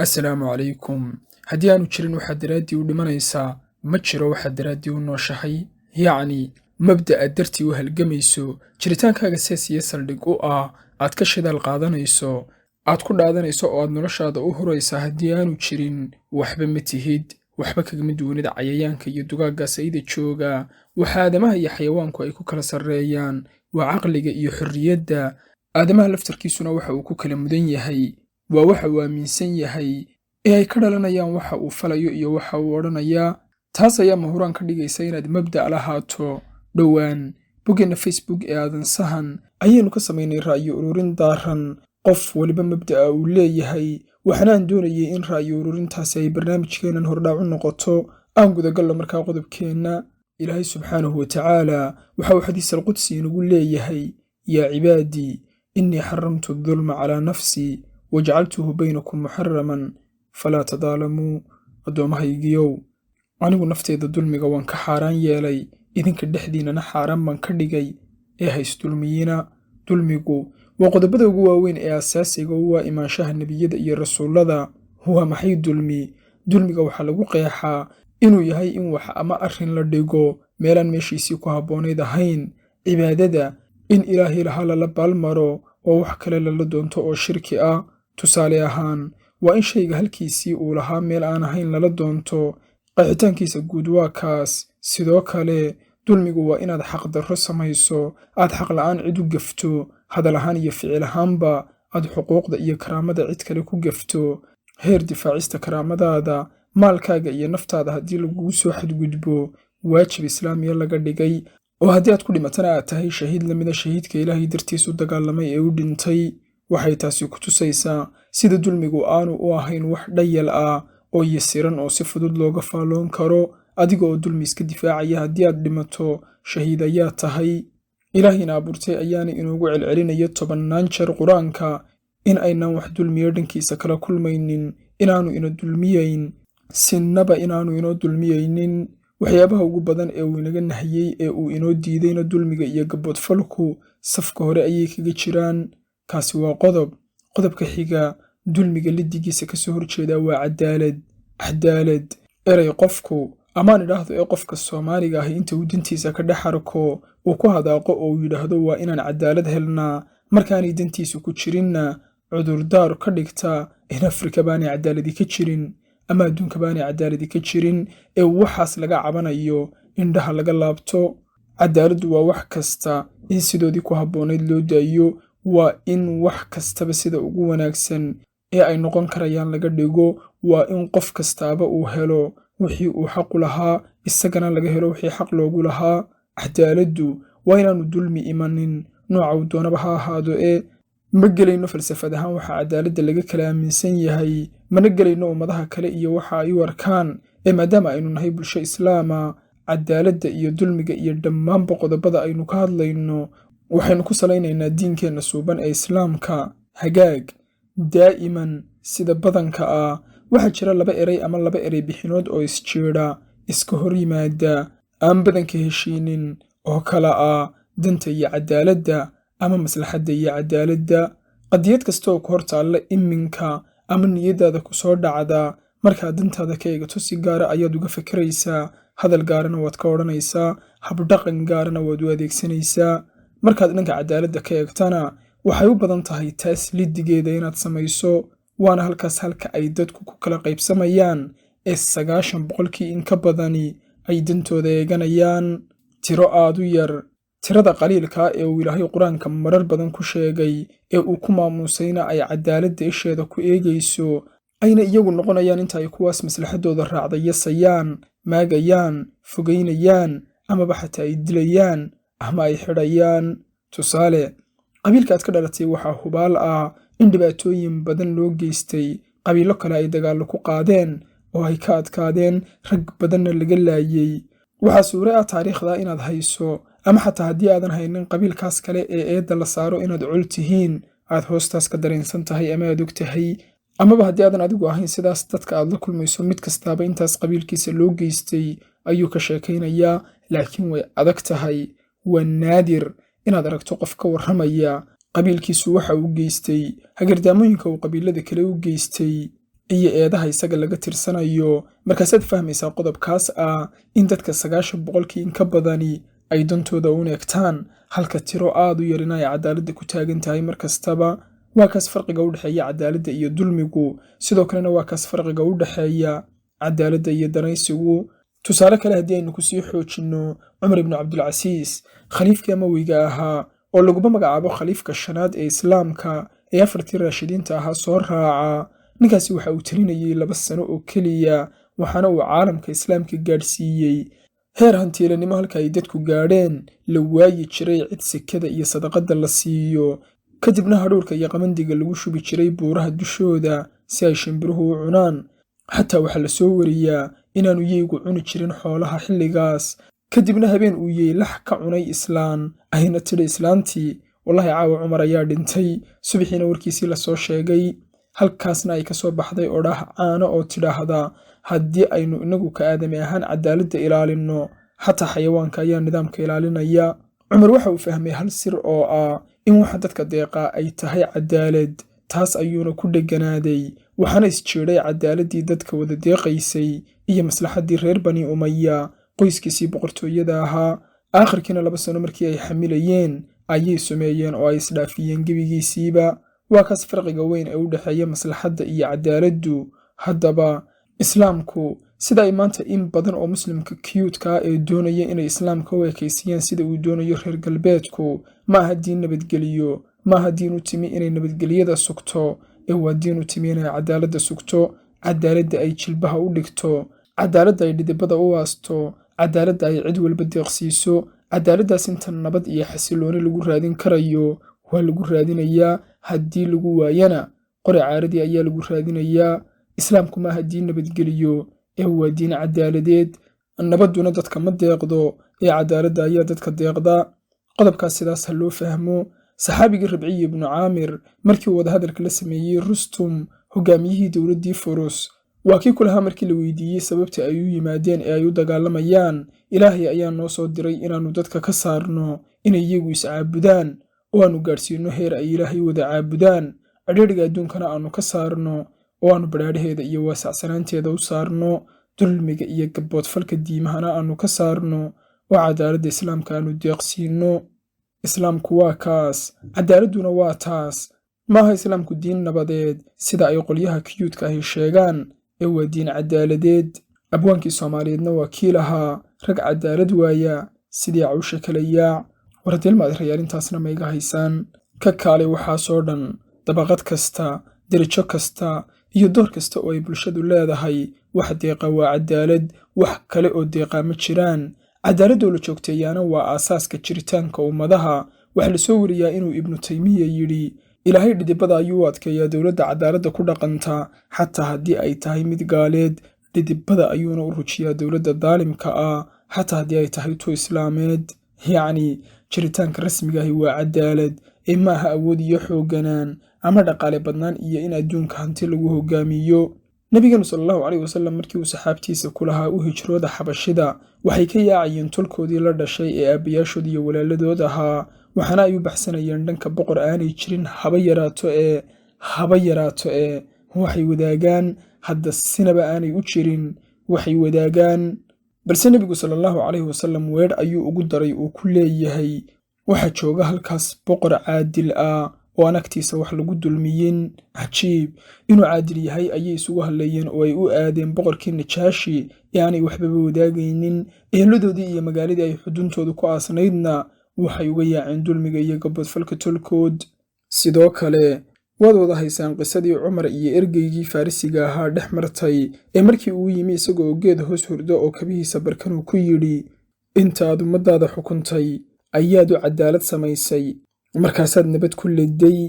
assalaamu calaykum. haddii aanu jirin waxaad daraaddii u dhimanaysaa, ma jiro waxaad daraaddii u nooshahay. yacni mabda'a dartii u halgamayso, jiritaankaaga seesiya saldhig u ah, aad ka shidaal qaadanayso, aad ku dhaadanayso oo aad noloshaada u huraysaa. haddii aanu jirin waxba ma tihid, waxba kagama duwanida cayayaanka iyo dugaagga sayda jooga. waxa aadamaha iyo xayawaanku ay ku kala sarreeyaan waa caqliga iyo xorriyadda. aadamaha laftarkiisuna waxa uu ku kala mudan yahay waa waxa uu aaminsan yahay ee ay ka dhalanayaan waxa uu falayo iyo waxa uu odhanayaa. taas ayaa mahuraan ka dhigaysa inaad mabda' lahaato. dhowaan boggeenna facebook ee aadan sahan ayaynu ka samaynay ra'yi ururin daaran qof weliba mabda'a uu leeyahay, waxaanaan doonayay in ra'yi ururintaasi ay barnaamijkeennan hordhaac u noqoto. aan gudagallo markaa qodobkeenna. ilaahay subxaanahu watacaala waxa uu xadiis alqudsi inagu leeyahay: yaa cibaadii innii xaramtu adulma calaa nafsii wajacaltuhu baynakum muxaraman falaa tadaalamuu. addoommahaygiyow, anigu nafteyda dulmiga waan ka xaaraan yeelay, idinka dhexdiinnana xaaraan baan ka dhigay, ee haysdulmiyina. dulmigu waa qodobada ugu waaweyn ee asaasiga u ah imaanshaha nebiyada iyo rasuullada. waa maxay dulmi? dulmiga waxaa lagu qeexaa inuu yahay in wax ama arrin la dhigo meelaan meeshiisii ku habboonayd ahayn. cibaadada in ilaahay lahaa lala baalmaro oo wax kale lala doonto oo shirki ah. tusaale ahaan, waa in shayga halkiisii uu lahaa meel aan ahayn lala doonto. qeexitaankiisa guud waa kaas. sidoo kale, dulmigu waa inaad xaqdarro samayso, aad xaqla'aan cid u gafto, hadal ahaan iyo ficil ahaanba aad xuquuqda iyo karaamada cid kale ku gafto. heer difaacista karaamadaada, maalkaaga iyo naftaada haddii lagugu soo xadgudbo, waajib islaamiya laga dhigay, oo haddii aad ku dhimatana aad tahay shahiid lamida shahiidka ilaahay dartiis u dagaalamay ee u dhintay. waxay taasi ku tusaysaa sida dulmigu aanu u ahayn wax dhayal ah oo yasiran oo si fudud looga faalloon karo. adiga oo dulmi iska difaacaya haddii aad dhimato, shahiid ayaa tahay. ilaahayna abuurtay ayaana inoogu celcelinaya 10 jeer qur-aanka in aynaan wax dulmiyo dhankiisa kala kulmaynin, inaannu ina dulmiyayn, sinnaba inaannu inoo dulmiyaynin. waxyaabaha ugu badan ee uu inaga nahiyey ee uu inoo diidayna dulmiga iyo gabboodfalku safka hore ayay kaga jiraan. kaasi waa qodob. qodobka xiga, dulmiga liddigiisa ka soo horjeedaa waa cadaalad. erey qofku amaan idhaahdo ee qofka Soomaaliga ahi inta uu dantiisa ka dhex arko uu ku hadaaqo oo uu yidhaahdo waa inaan cadaalad helnaa, markaanay dantiisu ku jirinna cudurdaar ka dhigta in Afrika baanay cadaaladi ka jirin ama adduunka baanay cadaaladi ka jirin, ee waxaas laga cabanayo indhaha laga laabto. cadaaladdu waa wax kasta in sidoodii ku habboonayd loo daayo. waa in wax kastaba sida ugu wanaagsan ee ay noqon karayaan laga dhigo. waa in qof kastaaba uu helo wixii uu xaqu lahaa, isagana laga helo wixii xaq loogu lahaa. cadaaladdu waa inaannu dulmi imanin, nooca uu doonaba ha ahaado. ma gelayno falsafad ahaan waxa cadaaladda laga kala aaminsan yahay, mana gelayno ummadaha kale iyo waxa ay u arkaan. maadaama aynu nahay bulsho islaama, cadaaladda iyo dulmiga iyo dhammaanba qodobada aynu ka hadlayno waxaynu ku salaynaynaa diinkeenna suuban ee islaamka. hagaag daa'iman sida badanka ah waxaa jira 2 erey ama 2 erey bixinood oo isjeedha, iska hor yimaada, aan badanka heshiinin, oo kala ah danta iyo cadaaladda ama maslaxadda iyo cadaaladda. qadiyad kasta oo ku hor taalla iminka ama niyadaada ku soo dhacda, markaad dantaada ka eegato si gaara ayaad uga fikiraysaa, hadal gaarana waad ka odhanaysaa, habdhaqan gaarana waad u adeegsanaysaa. markaad dhanka cadaaladda ka eegtana waxay u badan tahay taas liddigeeda inaad samayso. waana halkaas halka ay dadku ku kala qaybsamayaan, ee 90% in ka badani ay dantooda eeganayaan. tiro aad u yar, tirada qaliilka ee uu ilaahay qur-aanka marar badan ku sheegay ee uu ku maamuusayna ay cadaaladda isheeda ku eegayso, ayna iyagu noqonayaan inta ay kuwaas maslaxadooda raacdayasayaan, maagayaan, fogaynayaan, amaba xataa ay dilayaan ama ay xidhayaan. tusaale, qabiilka aad ka dhalatay waxaa hubaal ah in dhibaatooyin badan loo geystay, qabiilo kale ay dagaallo ku qaadeen oo ay ka adkaadeen, rag badanna laga laayay. waxaa suure ah taariikhda inaad hayso, ama xataa haddii aadan haynin qabiilkaas kale ee eedda la saaro inaad col tihiin, aad hoostaas ka dareensan tahay ama aad og tahay. amaba haddii aadan adigu ahayn sidaas, dadka aad la kulmayso mid kastaaba intaas qabiilkiisa loo geystay ayuu ka sheekaynayaa. laakiin way adag tahay, waa naadir inaad aragto qof ka warramaya qabiilkiisu waxa uu geystay, hagardaamooyinka uu qabiilada kale u geystay, iyo eedaha isaga laga tirsanayo. Markaasaad fahmaysaa qodobkaas ah in dadka 90% in ka badani ay dantooda u eegtaan, halka tiro aad u yarina ay cadaaladda ku taagan tahay mar kastaba. waa kaas farqiga u dhexeeya cadaaladda iyo dulmigu, sidoo kalena waa kaas farqiga u dhexeeya cadaaladda iyo danaysigu. tusaale kale haddii aynu kusii xoojinno, Cumar ibnu Cabdilcasiis, khaliifkii Amawiga ahaa oo laguba magacaabo khaliifka shanaad ee Islaamka ee 4 raashidiinta ahaa soo raaca, ninkaasi waxa uu talinayay 2 sano oo keliya, waxaana uu caalamka Islaamka gaadhsiiyey heer hantiilanimo halka ay dadku gaadheen la waayi jiray cid sekada iyo sadaqada la siiyo, kadibna hadhuurka iyo qamandiga lagu shubi jiray buuraha dushooda si ay shimbiruhu u cunaan. xataa waxaa la soo wariyaa inaanu yeygu cuni jirin xoolaha xilligaas. kadibna habeen uu yey lax ka cunay islaan, ayna tidhi islaantii, wallaahi caawa Cumar ayaa dhintay. subaxiina warkiisii lasoo sheegay, halkaasna ay ka soo baxday odhaah caano oo tidhaahda, haddii aynu inagu ka aadami ahaan cadaaladda ilaalinno, xataa xayawaanka ayaa nidaamka ilaalinaya. Cumar waxa uu fahmay hal sir oo ah in waxa dadka deeqaa ay tahay cadaalad, taas ayuuna ku dheganaaday, waxaana isjeedhay cadaaladdii dadka wada deeqaysay iyo maslaxaddii reer Bani Umaya, qoyskiisii boqortooyada ahaa. aakhirkiina 2 sano markii ay xamilayeen ayay sumeeyeen oo ay isdhaafiyeen gebigiisiiba. waa kaas farqiga weyn ee u dhexeeya maslaxadda iyo cadaaladdu. haddaba islaamku sida ay maanta in badan oo muslimka cute-ka ee doonaya inay islaamka u ekeysiyaan sida uu doonayo reer galbeedku, ma aha diin nabadgeliyo, ma aha diin u timi inay nabadgelyada sugto, ee waa diin u timi inay cadaaladda sugto, cadaaladda ay jilbaha u dhigto, cadaaladda ay dhidibada u waasto, cadaaladda ay cid walba deeqsiiso. cadaaladdaas inta nabad iyo xasilooni lagu raadin karayo waa lagu raadinayaa, haddii lagu waayana qori caaradii ayaa lagu raadinayaa. islaamku ma aha diin nabadgeliyo, ee waa diin cadaaladeed. nabadduna dadka ma deeqdo, ee cadaaladda ayaa dadka deeqda. qodobkaas sidaas ha loo fahmo. saxaabigii Ribciyi ibnu Caamir markii uu wadahadalka la sameeyey Rustum, hogaamiyihii dowladdii Furus, waa kii kulahaa markii la weydiiyey sababta ay u yimaadeen ee ay u dagaalamayaan, ilaahay ayaa noo soo diray inaannu dadka ka saarno inay iyagu iscaabudaan oo aanu gaadhsiinno heer ay ilaahay wada caabudaan, cidhiidhiga adduunkana aanu ka saarno oo aanu badhaadhaheeda iyo waasacsanaanteeda u saarno, dulmiga iyo gabboodfalka diimahana aanu ka saarno, oo cadaaladda islaamka aanu deeqsiinno. islaamku waa kaas, cadaaladduna waa taas. maaha islaamku diin nabadeed sida ay qolyaha cute-ka ahi sheegaan, ee waa diin cadaaladeed. abwaankii Soomaaliyeedna waa kii lahaa, rag cadaalad waaya sidii cawsha kala yaac. wardiilmaad rayaalintaasna ma iga haysaan. ka kaalay waxaasoo dhan, dabaqad kasta, derajo kasta iyo door kasta oo ay bulshadu leedahay, wax deeqa waa cadaalad, wax kale oo deeqaa ma jiraan. cadaaladoo la joogteeyaana waa aasaaska jiritaanka ummadaha. waxaa la soo wariyaa inuu Ibnu Taymiya yidhi, ilaahay dhidibada ayuu u adkeeyaa dowladda cadaaladda ku dhaqanta, xataa haddii ay tahay mid gaaleed, dhidibada ayuuna u rujiyaa dowladda daalimka ah, xataa haddii ay tahay tu islaameed. yacni jiritaanka rasmiga ahi waa cadaalad, ee maaha awood iyo xoogganaan ama dhaqaale badnaan iyo in adduunka hanti lagu hogaamiyo. nabigeenu sallallahu calayhi wasallam markii uu saxaabtiisa ku lahaa u hijrooda xabashida, waxay ka yaacayeen tolkoodii la dhashay ee aabbayaashood iyo walaaladood ahaa, waxaana ay u baxsanayeen dhanka boqor aanay jirin haba yaraato ee waxay wadaagaan, hadda sinaba aanay u jirin waxay wadaagaan. balse nebigu sallallahu calayhi wasallam weedh ayuu ugu daray uu ku leeyahay, waxaa jooga halkaas boqor caadil ah oo aan agtiisa wax lagu dulmiyin. cajiib, inuu caadil yahay ayay isugu hadleeyeen oo ay u aadeen boqorkii Najaashi ee aanay waxbaba wadaagaynin. eeladoodii iyo magaaladii ay xuduntoodu ku aasnaydna waxay uga yaaceen dulmiga iyo gabboodfalka tolkood. sidoo kale waad wada haysaan qisadii Cumar iyo ergeygii Farisiga ahaa dhex martay ee markii uu yimi isagoo geed hoos hurdo oo kabihiisa barkanuu ku yidhi, intaad ummadaada xukuntay ayaad u cadaalad samaysay, markaasaad nabad ku leday.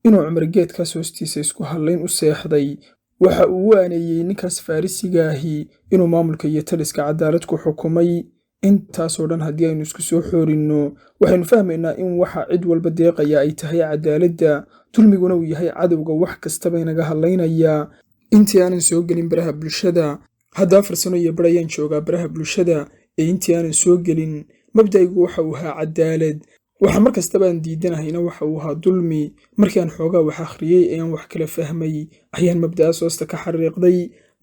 inuu Cumar geedkaas hoostiisa isku hadlayn u seexday, waxa uu u aaneeyey ninkaas Farisiga ahi inuu maamulka iyo taliska cadaalad ku xukumay. intaasoo dhan haddii aynu isku soo xoorinno, waxaynu fahmaynaa in waxa cid walba deeqaya ay tahay cadaaladda, dulmiguna uu yahay cadowga wax kastaba inaga hadlaynayaa. intii aanan soo gelin baraha bulshada, hadda 4 sano iyo bar ayaan joogaa baraha bulshada, ee intii aanan soo gelin mabda'aygu waxa uu ahaa cadaalad. waxa mar kastaba aan diidanahayna waxa uu ahaa dulmi. markii aan xoogaa wax akhriyey ee aan wax kala fahmay ayaan mabda'a hoosta ka xariiqday.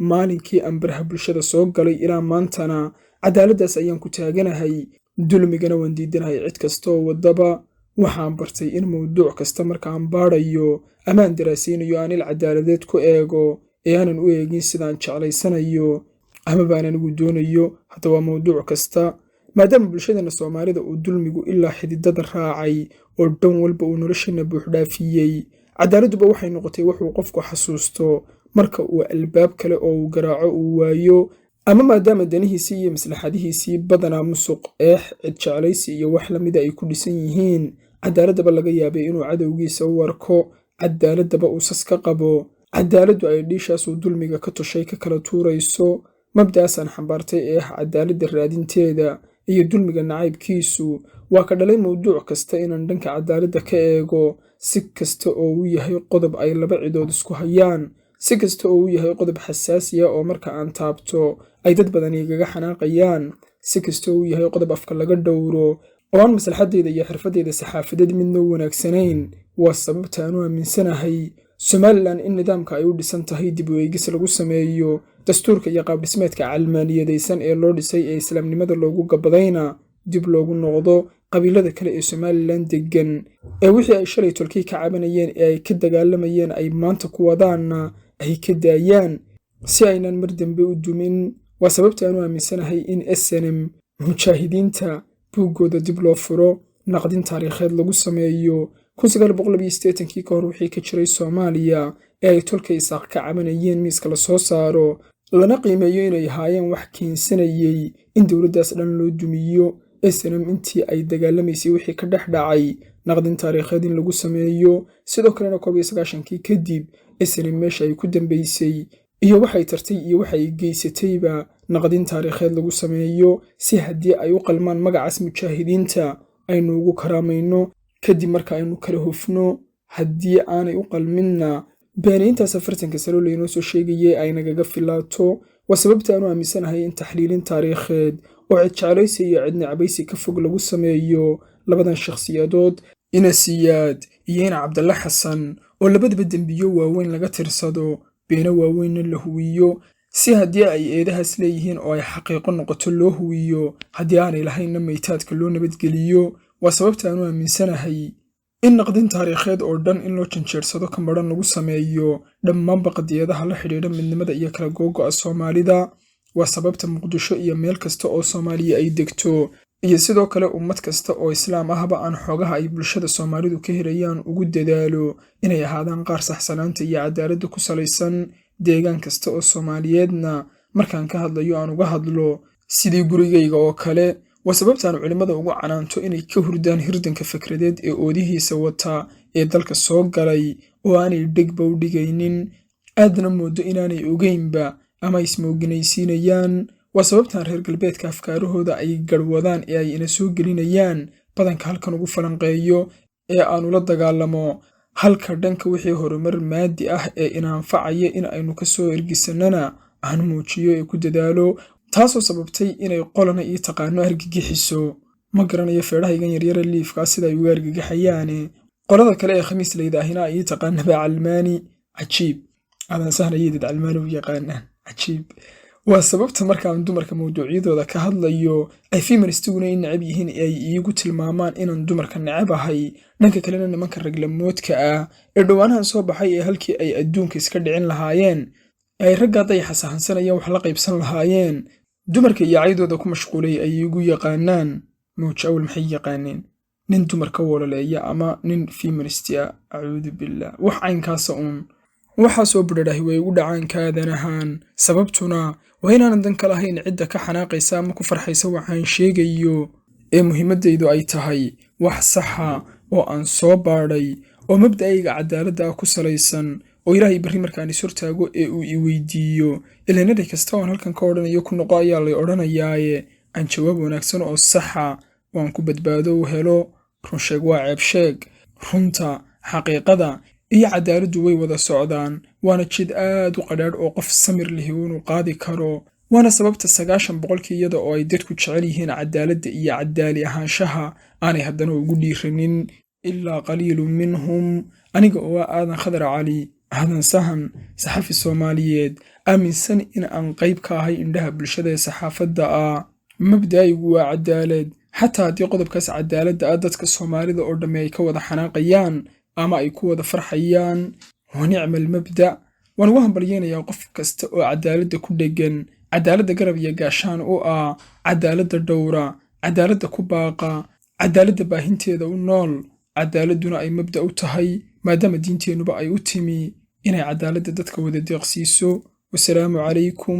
maalinkii aan baraha bulshada soo galay ilaa maantana cadaaladdaas ayaan ku taaganahay. dulmigana waan diidanahay cid kasta oo waddaba. waxaan bartay in mawduuc kasta markaan baadhayo ama aan daraasaynayo aan il cadaaladeed ku eego ee aanan u eegin sidaan jeclaysanayo ama baan anigu doonayo. haddaba mawduuc kasta, maadaama bulshadeenna Soomaalida uu dulmigu ilaa xididada raacay oo dhan walba uu nolosheena buuxdhaafiyey, cadaaladduba waxay noqotay wuxuu qofku xasuusto marka uu albaab kale oo uu garaaco uu waayo, ama maadaama danihiisii iyo maslaxadihiisii badanaa musuq, eex, cid jeclaysi iyo wax la mida ay ku dhisan yihiin. cadaaladdaba laga yaabay inuu cadowgiisa u arko, cadaaladdaba uu sas ka qabo, cadaaladdu ay dhiishaasuu dulmiga ka tushay ka kala tuurayso. mabda'aasaan xambaartay ee ah cadaaladda raadinteeda iyo dulmiga nacaybkiisu waa ka dhalay mawduuc kasta inaan dhanka cadaaladda ka eego, si kasta oo uu yahay qodob ay laba cidood isku hayaan, si kasta oo uu yahay qodob xasaasiya oo marka aan taabto ay dad badan igaga xanaaqayaan, si kasta oo uu yahay qodob afka laga dhowro oo aan maslaxaddeyda iyo xirfaddeyda saxaafadeed midna u wanaagsanayn. waa sababta aan u aaminsanahay Somalilan in nidaamka ay u dhisan tahay dib u eegis lagu sameeyo, dastuurka iyo qaab-dhismeedka calmaaniyadaysan ee loo dhisay ee islaamnimada loogu gabadayna dib loogu noqdo. qabiilada kale ee Somalilan degan ee wixii ay shalay tolkii ka cabanayeen ee ay ka dagaalamayeen ay maanta ku wadaanna ay ka daayaan si aynan mar dambe u dumin. waa sababta aan u aaminsanahay in SNM mujaahidiinta buuggooda dib loo furo, naqdin taariikheed lagu sameeyo. 1982 ka hor wixii ka jiray Soomaaliya ee ay tolka Isaaq ka cabanayeen miiska la soo saaro, lana qiimeeyo inay ahaayeen wax keensanayay in dowladdaas dhan loo dumiyo. SNM intii ay dagaalamaysay wixii ka dhex dhacay, naqdin taariikheed in lagu sameeyo. sidoo kalena 1990 kadib SNM meesha ay ku dambaysay iyo waxay tartay iyo waxay geysatayba naqdin taariikheed lagu sameeyo, si haddii ay u qalmaan magacaas mujaahidiinta aynu ugu karaamayno. kadib marka aynu kala hufno, haddii aanay u qalminna beenayntaas 40 sano laynoo soo sheegayay ay nagaga filaato. waa sababta aan u aaminsanahay in taxliilin taariikheed oo cid jeclaysi iyo cid necbaysi ka fog lagu sameeyo labadan shakhsiyadood, Ina Siyaad iyo Ina Cabdalle Xasan, oo labadaba dembiyo waaweyn laga tirsado, beena waaweynna la huwiyo, si haddii ay eedahaas leeyihiin oo ay xaqiiqo noqoto loo huwiyo, haddii aanay lahaynna maytaadka loo nabadgeliyo. waa sababta aan u aaminsanahay in naqdin taariikheed oo dhan in loo janjeersado ka madhan lagu sameeyo dhammaanba qadiyadaha la xidhiidha midnimada iyo kala googo'a Soomaalida. waa sababta Muqdisho iyo meel kasta oo Soomaaliya ay degto iyo sidoo kale ummad kasta oo islaam ahba aan xogaha ay bulshada Soomaalidu ka helayaan ugu dadaalo inay ahaadaan qaar saxsanaanta iyo cadaaladda ku salaysan. deegaan kasta oo Soomaaliyeedna markaan ka hadlayo aan uga hadlo sidii gurigayga oo kale. waa sababtaan culimmada ugu canaanto inay ka hurdaan hirdanka fikradeed ee oodihiisa wata ee dalka soo galay oo aanay dhegba u dhigaynin, aadna moodo inaanay ogeynba ama ismooginaysiinayaan. waa sababtaan reer galbeedka afkaarahooda ay garwadaan ee ay ina soo gelinayaan badanka halkan ugu falanqeeyo ee aanula dagaalamo, halka dhanka wixii horumar maadi ah ee inaanfacaya in aynu ka soo ergisannana aan muujiyo ee ku dadaalo. taasoo sababtay inay qolana ii taqaano argagixiso. ma garanayo feedhahaygan yaryara liifkaa sida ay uga argagaxayaane. qolada kale ee khamiislayda ahina ii taqaanaba calmaani. cajiib, aadan sahnayedid calmaani u yaqaanaan. cajiib. waa sababta markaan dumarka mawduucyadooda ka hadlayo ay feministiguna i necab yihiin ee ay iigu tilmaamaan inaan dumarka necab ahay. dhanka kalena nimanka raglamoodka ah ee dhowaanahan soo baxay ee halkii ay adduunka iska dhicin lahaayeen ay ragga dayaxa sahansanayaan wax la qaybsan lahaayeen, dumarka iyo caydooda ku mashquulay ay iigu yaqaanaan. mawj awal maxay yaqaaneen? nin dumarka wololeeya ama nin feministia. acuudu billah, wax caynkaasa uun. waxaasoo budhadhahi way ugu dhacaan kaadanahaan. sababtuna waa inaanan dan ka lahayn cidda ka xanaaqaysa ama ku farxaysa waxaan sheegayo, ee muhiimaddaydu ay tahay wax saxa oo aan soo baadhay oo mabda'ayga cadaaladda ah ku salaysan, oo ilaahay barri markaan is hortaago ee uu i weydiiyo ilaanadhay kasta oon halkan ka odhanayo ku noqo ayaa lay odhanayaaye aan jawaab wanaagsan oo saxa oo aan ku badbaado u helo. run sheeg waa ceeb sheeg. runta, xaqiiqada iyo cadaaladdu way wada socdaan, waana jid aad u qadhaadh oo qof samir lihi inuu qaadi karo. waana sababta 90% iyada oo ay dadku jecel yihiin cadaaladda iyo cadaali ahaanshaha aanay haddana ugu dhiiranin ilaa qaliilun minhum. aniga oo ah aadan khadar cali, aadan sahan, saxafi Soomaaliyeed, aaminsan in aan qayb ka ahay indhaha bulshada ee saxaafadda ah. mabda'aygu waa cadaalad, xataa haddii qodobkaas cadaaladda ah dadka Soomaalida oo dhammi ay ka wada xanaaqayaan ama ay ku wada farxayaan. wa nicmal mabda'. waan ugu hambalyeynayaa qof kasta oo cadaaladda ku dheggan, cadaaladda garab iyo gaashaan u ah, cadaaladda dhowra, cadaaladda ku baaqa, cadaaladda baahinteeda u nool. cadaaladduna ay mabda' u tahay maadaama diinteennuba ay u timi inay cadaaladda dadka wada deeqsiiso. wasalaamu calaykum.